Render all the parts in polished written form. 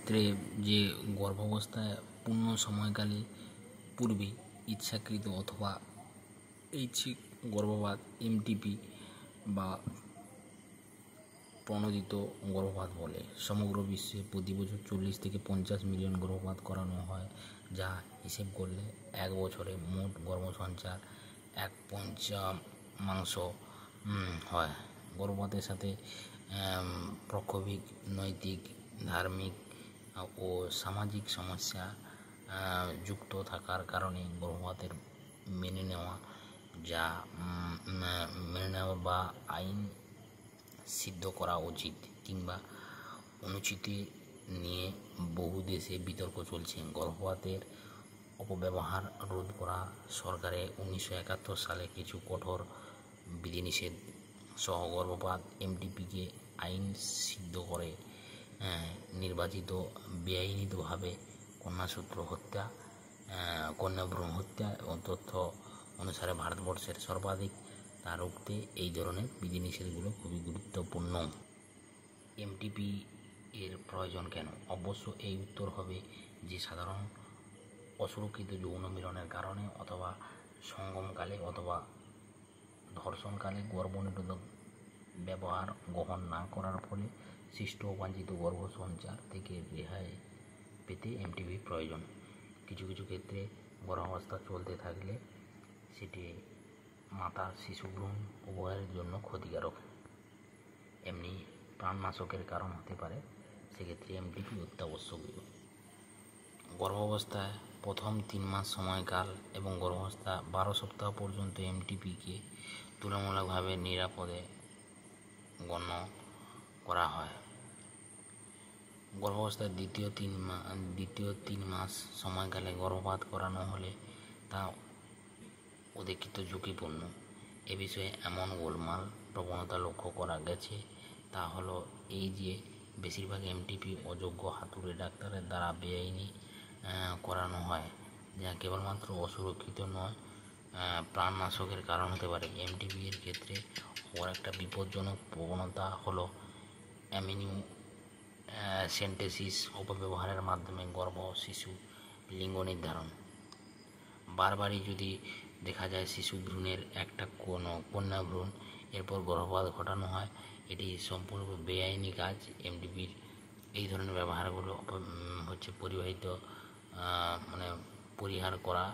ক্ষেত্রে যে গর্ভাবস্থায় পূর্ণ সময়কালে পূর্বে ইচ্ছাকৃত অথবা ঐচ্ছিক গর্ভপাত এমটিপি বা প্রণোদিত গর্ভপাত বলে। সমগ্র বিশ্বে প্রতি বছর 40 থেকে 50 মিলিয়ন গর্ভপাত করানো হয়, যা হিসেব করলে এক বছরে মোট গর্ভসঞ্চার 1/5 হয়। গর্ভপাতের সাথে প্রক্ষোভিক, নৈতিক, ধার্মিক ও সামাজিক সমস্যা যুক্ত থাকার কারণে গর্ভপাতের মেনে নেওয়া বা আইন সিদ্ধ করা উচিত কিংবা অনুচিত নিয়ে বহু দেশে বিতর্ক চলছে। গর্ভপাতের অপব্যবহার রোধ করা সরকারের 1971 সালে কিছু কঠোর বিধিনিষেধ সহ গর্ভপাত এমটিপিকে আইন সিদ্ধ করে নির্বাচিত বেআইনিভাবে কন্যাসূত্র হত্যা, কন্যাভ্রূণ হত্যা ও তথ্য অনুসারে ভারতবর্ষের সর্বাধিক। তা রুখতে এই ধরনের বিধিনিষেধগুলো খুবই গুরুত্বপূর্ণ। এমটিপি এর প্রয়োজন কেন? অবশ্য এই উত্তর হবে যে সাধারণ অসুরক্ষিত যৌন মিলনের কারণে অথবা সঙ্গমকালে অথবা ধর্ষণকালে গর্ভনিরোধক ব্যবহার গ্রহণ না করার ফলে সৃষ্ট অবাঞ্ছিত গর্ভসঞ্চার থেকে রেহাই পেতে এমটিপি প্রয়োজন। কিছু কিছু ক্ষেত্রে গর্ভাবস্থা চলতে থাকলে সেটি মাতা শিশু ভ্রূণ উভয়ের জন্য ক্ষতিকারক, এমনি প্রাণনাশকের কারণ হতে পারে। সেক্ষেত্রে এমটিপি অত্যাবশ্যকীয়। গর্ভাবস্থায় প্রথম 3 মাস সময়কাল এবং গর্ভাবস্থা 12 সপ্তাহ পর্যন্ত এমটিপিকে তুলনামূলকভাবে নিরাপদে গণ্য করা হয়। গর্ভাবস্থার দ্বিতীয় 3 মাস সময়কালে গর্ভপাত করানো হলে তা অধিকৃত ঝুঁকিপূর্ণ। এ বিষয়ে এমন গোলমাল প্রবণতা লক্ষ্য করা গেছে। তা হলো এই যে বেশিরভাগ এমটিপি অযোগ্য হাতুড়ে ডাক্তারের দ্বারা বেআইনি করানো হয়, যা কেবলমাত্র অসুরক্ষিত নয়, প্রাণনাশকের কারণ হতে পারে। এমটিপি এর ক্ষেত্রে অপর একটা বিপজ্জনক প্রবণতা হলো অ্যামিনিওসেন্টেসিস অপব্যবহারের মাধ্যমে গর্ভ শিশু লিঙ্গ নির্ধারণ। বারবারই যদি দেখা যায় শিশু ভ্রূণের একটা কোনো কন্যা ভ্রূণ, এরপর গর্ভপাত ঘটানো হয়, এটি সম্পূর্ণ বেআইনি কাজ। এমটিপির এই ধরনের ব্যবহারগুলো পরিহার করা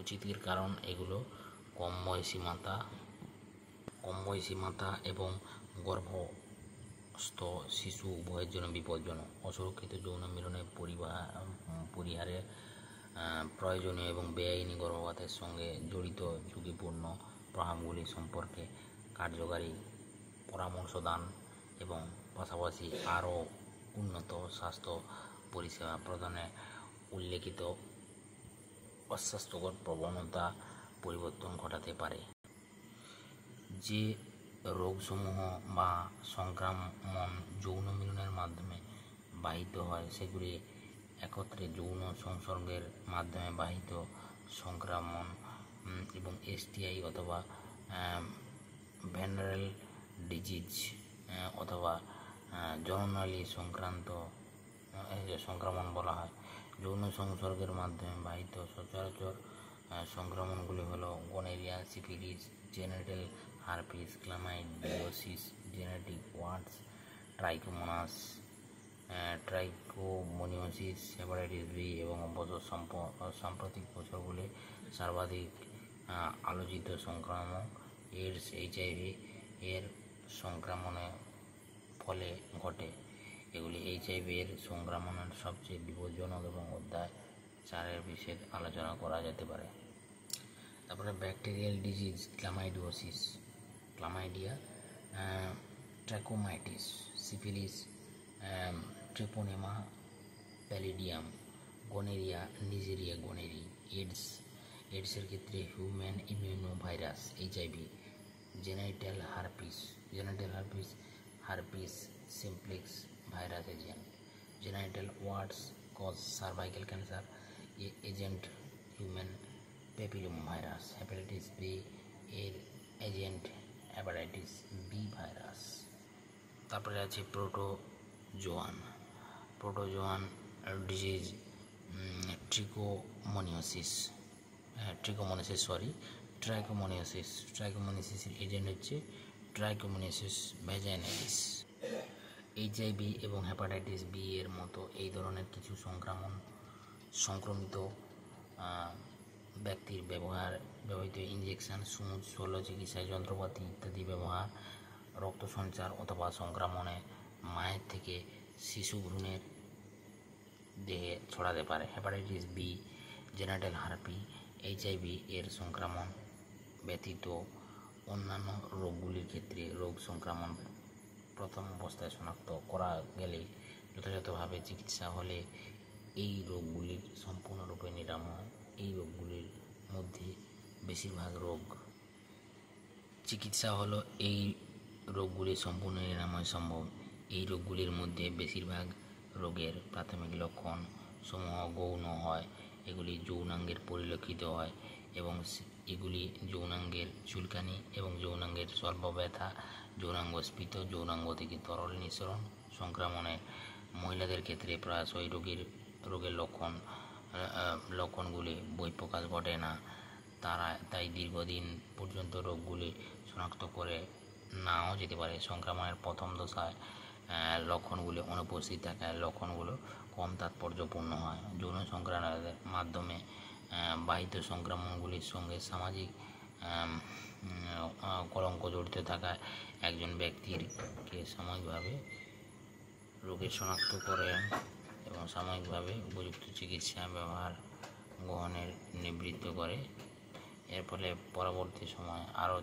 উচিতের কারণ এগুলো কম বয়সী মাতা এবং গর্ভস্থ শিশু উভয়ের জন্য বিপজ্জনক। অসুরক্ষিত যৌন মিলনের পরিহারে প্রয়োজনীয় এবং বেআইনি গর্ভপাতের সঙ্গে জড়িত ঝুঁকিপূর্ণ প্রভাবগুলি সম্পর্কে কার্যকারী পরামর্শ দান এবং পাশাপাশি আরও উন্নত স্বাস্থ্য পরিষেবা প্রদানে উল্লেখিত অস্বাস্থ্যকর প্রবণতা পরিবর্তন ঘটাতে পারে। যে রোগসমূহ বা সংক্রমণ যৌন মিলনের মাধ্যমে বাহিত হয় সেগুলি একত্রে যৌন সংসর্গের মাধ্যমে বাহিত সংক্রমণ এবং এসটিআই অথবা ভেনারেল ডিজিজ অথবা জননালী সংক্রান্ত সংক্রমণ বলা হয়। যৌন সংসর্গের মাধ্যমে বাহিত সচরাচর সংক্রমণগুলি হলো gonorrhoea, syphilis, genital herpes, chlamydiosis, genital warts, trichomoniasis, hepatitis B এবং অবশ্য সাম্প্রতিক বছরগুলি সর্বাধিক আলোচিত সংক্রামক এইডস, এইচআইভি এর সংক্রমণের ফলে ঘটে। এগুলি এইচআইভি এর সংক্রমণের সবচেয়ে বিপজ্জনক এবং অধ্যায় 4-এর বিশেষ আলোচনা করা যেতে পারে। তারপরে bacterial disease, chlamydia, trachomatis, syphilis, treponema pallidum, gonorrhoea, neisseria gonorrhoeae, এইডসের ক্ষেত্রে human immuno virus, HIV, genital herpes, herpes simplex virus agent, genital warts cause cervical cancer agent, human papilloma virus, hepatitis B এর agent hepatitis B virus. তারপরে আছে protozoan, protozoan disease, trichomoniasis ট্রাইকোমোনিয়াসিসের agent হচ্ছে trichomoniasis vaginalis. HIV এবং hepatitis B এর মতো এই ধরনের কিছু সংক্রমিত ব্যক্তির ব্যবহৃত ইঞ্জেকশন, সূঁচ, শল্য চিকিৎসায় যন্ত্রপাতি ইত্যাদি ব্যবহার রক্ত সঞ্চার অথবা সংক্রমণে মায়ের থেকে শিশু ভ্রূণের দেহে ছড়াতে পারে। Hepatitis B, genital harpy, HIV এর সংক্রমণ ব্যতীত অন্যান্য রোগগুলির ক্ষেত্রে রোগ সংক্রমণ প্রথম অবস্থায় শনাক্ত করা গেলে যথাযথভাবে চিকিৎসা হলে এই রোগগুলির সম্পূর্ণরূপে নিরাময়। এই রোগগুলির মধ্যে বেশিরভাগ রোগ চিকিৎসা হলো এই রোগগুলির সম্পূর্ণ নিরাময় সম্ভব। এই রোগগুলির মধ্যে বেশিরভাগ রোগের প্রাথমিক লক্ষণ সমূহ গৌণ হয়। এগুলি যৌনাঙ্গের পরিলক্ষিত হয় এবং এগুলি যৌনাঙ্গের চুলকানি এবং যৌনাঙ্গের স্বল্প ব্যথা, যৌনাঙ্গ স্ফীত, যৌনাঙ্গ থেকে তরল নিঃসরণ। সংক্রমণে মহিলাদের ক্ষেত্রে প্রায়শই রোগের লক্ষণগুলি বহিঃপ্রকাশ ঘটে না। তাই দীর্ঘদিন পর্যন্ত রোগগুলি শনাক্ত করে নাও যেতে পারে। সংক্রমণের প্রথম দশায় লক্ষণগুলি অনুপস্থিত থাকায় লক্ষণগুলো কম তাৎপর্যপূর্ণ হয়। যৌন সংক্রমণের মাধ্যমে বাহিত সংক্রমণগুলির সঙ্গে সামাজিক কলঙ্ক জড়িত থাকায় একজন ব্যক্তিকে সাময়িকভাবে রোগের শনাক্ত করে এবং সাময়িকভাবে উপযুক্ত চিকিৎসা গ্রহণের নিবৃত্ত করে। এর ফলে পরবর্তী সময় আরও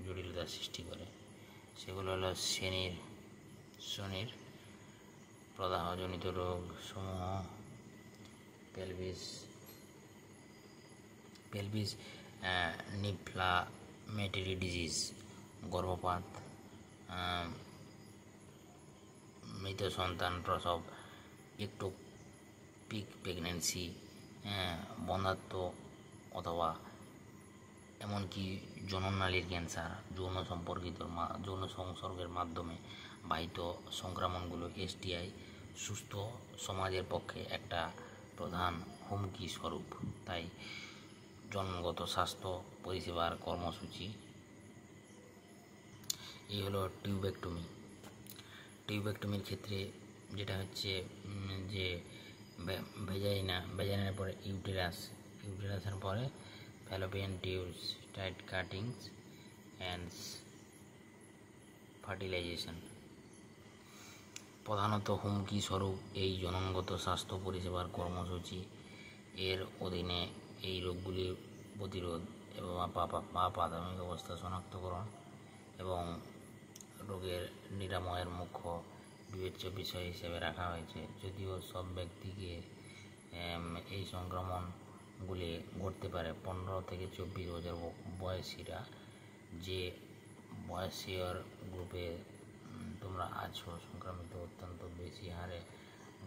জটিলতার সৃষ্টি করে। সেগুলো হলো শনির প্রদাহজনিত রোগ সমূহ, পেলভিস নিফ্লামেটরি ডিজিজ, গর্ভপাত, মৃত সন্তান প্রসব, একটোপিক প্রেগন্যান্সি, বন্ধ্যাত্ব অথবা এমনকি জনননালীর ক্যান্সার। যৌন সংসর্গের মাধ্যমে বাহিত সংক্রমণগুলো এসটিআই সুস্থ সমাজের পক্ষে একটা প্রধান হুমকি স্বরূপ। তাই জন্মগত স্বাস্থ্য পরিষেবার কর্মসূচি এই হলো টিউবেক্টমির ক্ষেত্রে যেটা হচ্ছে যে ভেজাইনার পরে ইউটেরাসের পরে fallopian tubes, tight cuttings and fertilisation. প্রধানত হুমকি স্বরূপ এই জননগত স্বাস্থ্য পরিষেবার কর্মসূচি এর অধীনে এই রোগগুলির প্রতিরোধ এবং প্রাথমিক অবস্থা শনাক্তকরণ এবং রোগের নিরাময়ের মুখ্য বিবেচ্য বিষয় হিসেবে রাখা হয়েছে। যদিও সব ব্যক্তিকে এই সংক্রমণগুলি ঘটতে পারে। 15 থেকে 24 বছর বয়সীরা যে বয়সীয় গ্রুপে তোমরা আছো সংক্রমিত অত্যন্ত বেশি হারে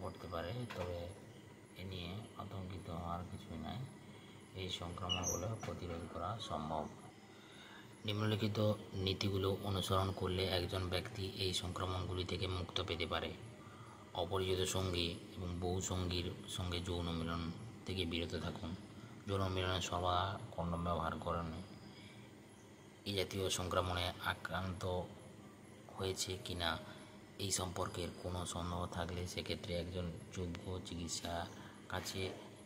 ঘটতে পারে, তবে এ নিয়ে আতঙ্কিত হওয়ার কিছুই নাই। এই সংক্রমণগুলো প্রতিরোধ করা সম্ভব। নিম্নলিখিত নীতিগুলো অনুসরণ করলে একজন ব্যক্তি এই সংক্রমণগুলি থেকে মুক্ত পেতে পারে। অপরিচিত সঙ্গী এবং বহু সঙ্গীর সঙ্গে যৌন মিলন থেকে বিরত থাকুন। যৌন মিলনে সর্বদা কন্ডম ব্যবহার করুন। এই জাতীয় সংক্রমণে আক্রান্ত হয়েছে কিনা এই সম্পর্কের কোনো সন্দেহ থাকলে সেক্ষেত্রে একজন যোগ্য চিকিৎসার কাছে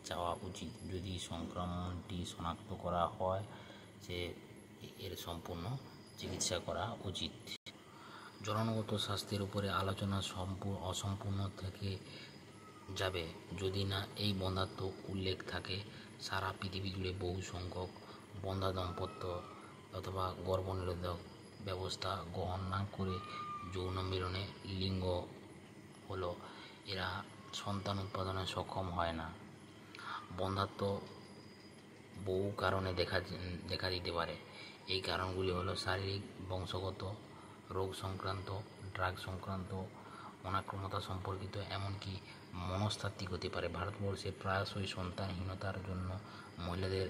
যাওয়া উচিত। যদি সংক্রমণটি শনাক্ত করা হয় যে এর সম্পূর্ণ চিকিৎসা করা উচিত। জননগত স্বাস্থ্যের উপরে আলোচনা অসম্পূর্ণ থেকে যাবে যদি না এই বন্ধ্যাত্ব উল্লেখ থাকে। সারা পৃথিবী জুড়ে বহু সংখ্যক বন্ধ্যা দম্পত্য অথবা গর্ভনিরোধক ব্যবস্থা গ্রহণ না করে যৌন মিলনে লিঙ্গ হলো এরা সন্তান উৎপাদনে সক্ষম হয় না। বন্ধ্যাত্ব বহু কারণে দেখা দিতে পারে। এই কারণগুলি হলো শারীরিক, বংশগত, রোগ সংক্রান্ত, ড্রাগ সংক্রান্ত, অনাক্রমতা সম্পর্কিত, এমনকি মনস্তাত্ত্বিক হতে পারে। ভারতবর্ষে প্রায়শই সন্তানহীনতার জন্য মহিলাদের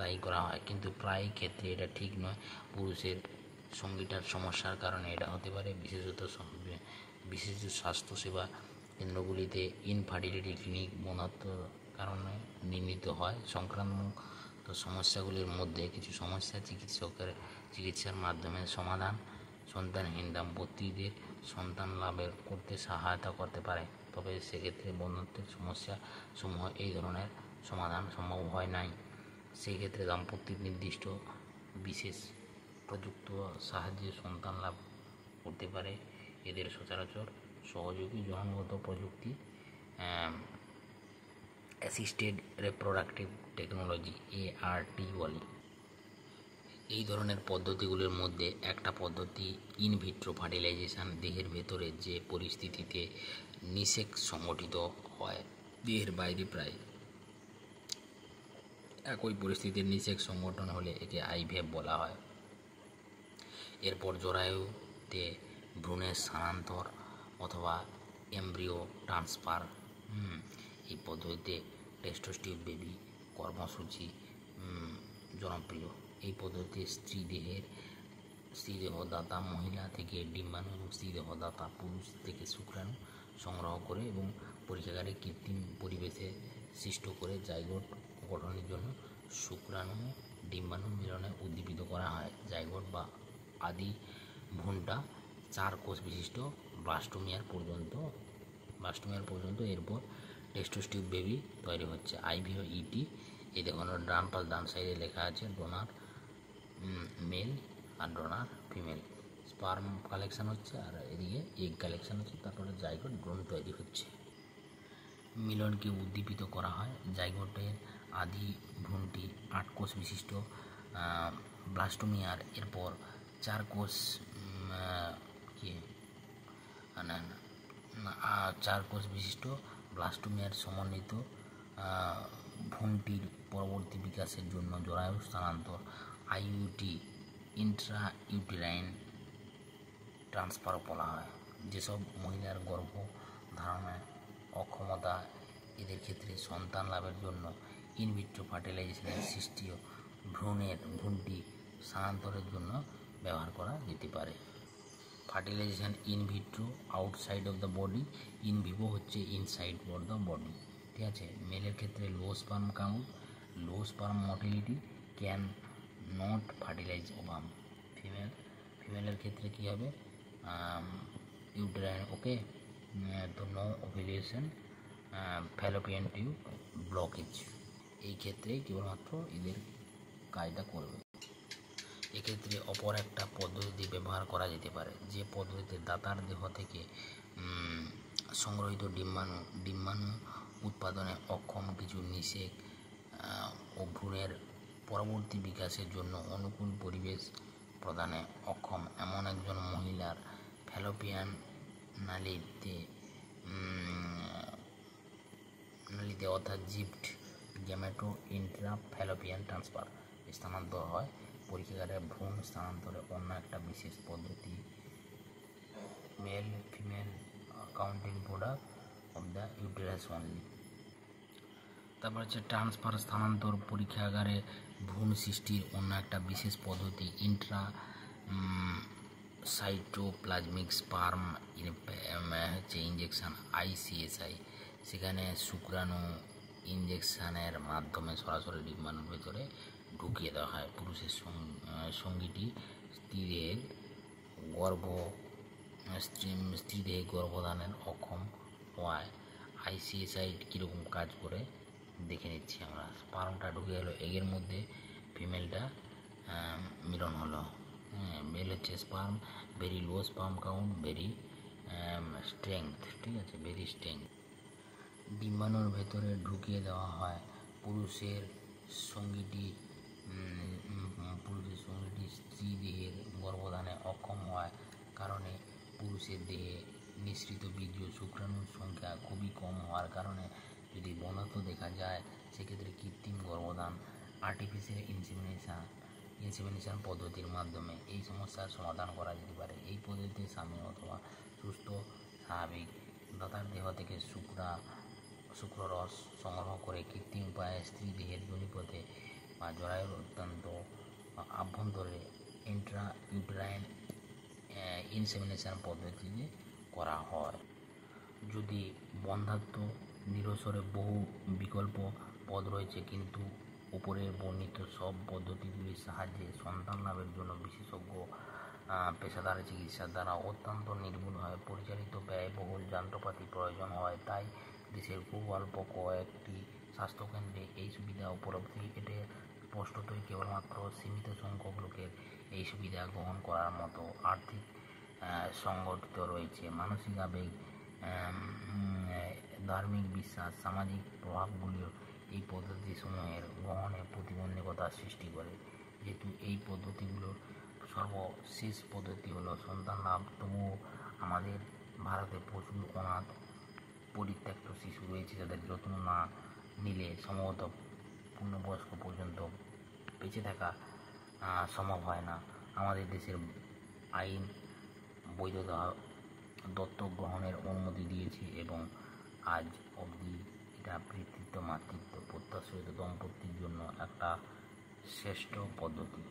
দায়ী করা হয়, কিন্তু প্রায় ক্ষেত্রে এটা ঠিক নয়। পুরুষের সঙ্গীটার সমস্যার কারণে এটা হতে পারে। বিশেষত স্বাস্থ্যসেবা কেন্দ্রগুলিতে ইনফার্টিলিটি ক্লিনিক বন্ধাত্মর কারণে নির্মিত হয়। সংক্রামক সমস্যাগুলির মধ্যে কিছু সমস্যা চিকিৎসার মাধ্যমে সমাধান সন্তানহীন দম্পতিদের সন্তান লাভের করতে সহায়তা করতে পারে, তবে সেক্ষেত্রে বন্ধাত্বের সমস্যা সমূহ এই ধরনের সমাধান সম্ভব হয় নাই। সেই ক্ষেত্রে দাম্পত্যের নির্দিষ্ট বিশেষ প্রযুক্ত সাহায্যে সন্তান লাভ করতে পারে। এদের সচরাচর সহযোগী জন্মগত প্রযুক্তি অ্যাসিস্টেড রিপ্রোডাক্টিভ টেকনোলজি ART বলে। এই ধরনের পদ্ধতিগুলির মধ্যে একটা পদ্ধতি ইনভিট্রো ফার্টিলাইজেশন। দেহের ভেতরে যে পরিস্থিতিতে নিষেক সংগঠিত হয় দেহের বাইরে প্রায় একই পরিস্থিতির নিষেক সংগঠন হলে একে IVF বলা হয়। এরপর জরায়ুতে ভ্রূণের স্থানান্তর অথবা এমব্রিও ট্রান্সফার। এই পদ্ধতিতে টেস্টোস্টিভ বেবি কর্মসূচি জনপ্রিয়। এই পদ্ধতিতে স্ত্রীদেহদাতা মহিলা থেকে ডিম্বাণু এবং স্ত্রীদেহদাতা পুরুষ থেকে শুক্রাণু সংগ্রহ করে এবং পরীক্ষাগারে কৃত্রিম পরিবেশে সৃষ্ট করে জাইগোট গঠনের জন্য শুক্রাণু ডিম্বাণু মিলনে উদ্দীপিত করা হয়। জাইগোট বা আদি ভ্রূণটা 4 কোষ বিশিষ্ট ব্লাস্টোমিয়ার পর্যন্ত এরপর টেস্টোস্টিভ বেবি তৈরি হচ্ছে। IVF ET। এই দেখুন ডান সাইডে লেখা আছে ডোনার মেল আর ডোনার ফিমেল। স্পার্ম কালেকশন হচ্ছে আর এদিকে এগ কালেকশন হচ্ছে, তারপরে জাইগোট ভ্রূণ তৈরি হচ্ছে। মিলনকে উদ্দীপিত করা হয়। জাইগোটের আদি ভ্রূণটি 8 কোষ বিশিষ্ট ব্লাস্টোমিয়ার এরপর 4 কোষ 4 কোষ বিশিষ্ট ব্লাস্টোমিয়ার সমন্বিত ভ্রূণটির পরবর্তী বিকাশের জন্য জরায়ু স্থানান্তর IUT ইন্ট্রা ইউটেরাইন ট্রান্সফার বলা হয়। যেসব মহিলার গর্ভ ধারণের অক্ষমতা, এদের ক্ষেত্রে সন্তান লাভের জন্য ইনভিট্রো ফার্টিলাইজেশনের সৃষ্টীয় ভ্রূণটি স্থানান্তরের জন্য ব্যবহার করা যেতে পারে। Fertilisation in vitro outside of the body, in vivo হচ্ছে ইনসাইড ফর দ্য বডি। ঠিক আছে। মেলের ক্ষেত্রে low sperm count, low sperm motility, can not fertilise ovum. ফিমেলের ক্ষেত্রে কী হবে, ইউটেরাইন ওকে, তো no ovulation, fallopian tube blockage. এই ক্ষেত্রে কেবলমাত্র এদের কাজটা করবে। এক্ষেত্রে অপর একটা পদ্ধতি ব্যবহার করা যেতে পারে, যে পদ্ধতিতে দাতার দেহ থেকে সংগ্রহিত ডিম্বাণু উৎপাদনে অক্ষম কিছু নিষেক ও ভ্রূণের পরবর্তী বিকাশের জন্য অনুকূল পরিবেশ প্রদানে অক্ষম এমন একজন মহিলার ফ্যালোপিয়ান নালীতে অর্থাৎ জিফট গ্যামেটো ইন্ট্রা ফ্যালোপিয়ান ট্রান্সফার স্থানান্তর হয়। পরীক্ষাগারে ভ্রূণ স্থানান্তরে অন্য একটা বিশেষ পদ্ধতি male female counting product of the uterus only. তারপর হচ্ছে ট্রান্সফার স্থানান্তর। পরীক্ষাগারে ভ্রূণ সৃষ্টির অন্য একটা বিশেষ পদ্ধতি ইন্ট্রা সাইটোপ্লাজমিক স্পার্ম হচ্ছে ইঞ্জেকশন ICSI। সেখানে শুক্রাণু ইঞ্জেকশনের মাধ্যমে সরাসরি ডিম্বাণুর ভেতরে ঢুকিয়ে দেওয়া হয়। পুরুষের সঙ্গীটি স্ত্রীদেহে গর্ভধানের অক্ষম হওয়ায় ICSI কীরকম কাজ করে দেখে নিচ্ছি আমরা। স্পার্মটা ঢুকে গেলো এগের মধ্যে, ফিমেলটা মিলন হলো। মেল হচ্ছে sperm very low sperm count, very strength. ঠিক আছে, ভেরি স্ট্রেংথ। ডিম্বাণুর ভেতরে ঢুকিয়ে দেওয়া হয়। পুরুষের সঙ্গীটি স্ত্রী দেহের গর্ভধানে অক্ষম হওয়ার কারণে পুরুষের দেহে নিঃসৃত বীর্য শুক্রাণুর সংখ্যা খুবই কম হওয়ার কারণে যদি বন্ধাত্ব দেখা যায়, সেক্ষেত্রে কৃত্রিম গর্ভধান আর্টিফিশিয়াল ইনসেমিনেশন পদ্ধতির মাধ্যমে এই সমস্যার সমাধান করা যেতে পারে। এই পদ্ধতিতে স্বামী অথবা সুস্থ স্বাভাবিক দাতার দেহ থেকে শুক্ররস সংগ্রহ করে কৃত্রিম উপায়ে স্ত্রী দেহের যোনিপথে বা জরায়ুর অত্যন্ত আভ্যন্তরে ইন্ট্রা ইউটেরাইন ইনসেমিনেশন পদ্ধতিতে করা হয়। যদি বন্ধ্যাত্ব নিরসনে বহু বিকল্প পথ রয়েছে, কিন্তু উপরের বর্ণিত সব পদ্ধতিগুলির সাহায্যে সন্তান লাভের জন্য বিশেষজ্ঞ পেশাদার চিকিৎসার দ্বারা অত্যন্ত নির্ভুলভাবে পরিচালিত ব্যয়বহুল যন্ত্রপাতি প্রয়োজন হয়। তাই দেশের খুব অল্প কয়েকটি স্বাস্থ্যকেন্দ্রে এই সুবিধা উপলব্ধ। এটি স্পষ্টতই কেবলমাত্র সীমিত সংখ্যক লোকের এই সুবিধা গ্রহণ করার মতো আর্থিক সংগঠিত রয়েছে। মানসিক আবেগ, ধার্মিক বিশ্বাস, সামাজিক প্রভাবগুলিও এই পদ্ধতিসমূহের গ্রহণে প্রতিবন্ধকতার সৃষ্টি করে। যেহেতু এই পদ্ধতিগুলোর সর্বশেষ পদ্ধতি হলো সন্তান লাভ, তবুও আমাদের ভারতে প্রচুর অনাথ পরিত্যক্ত শিশু রয়েছে যাদের যত্ন না নিলে সম্ভবত পূর্ণবয়স্ক পর্যন্ত বেঁচে থাকা সম্ভব হয় না। আমাদের দেশের আইন বৈধতা দত্তক গ্রহণের অনুমতি দিয়েছে এবং আজ অবধি এটা পিতৃত্ব মাতৃত্ব প্রত্যাশিত দম্পতির জন্য একটা শ্রেষ্ঠ পদ্ধতি।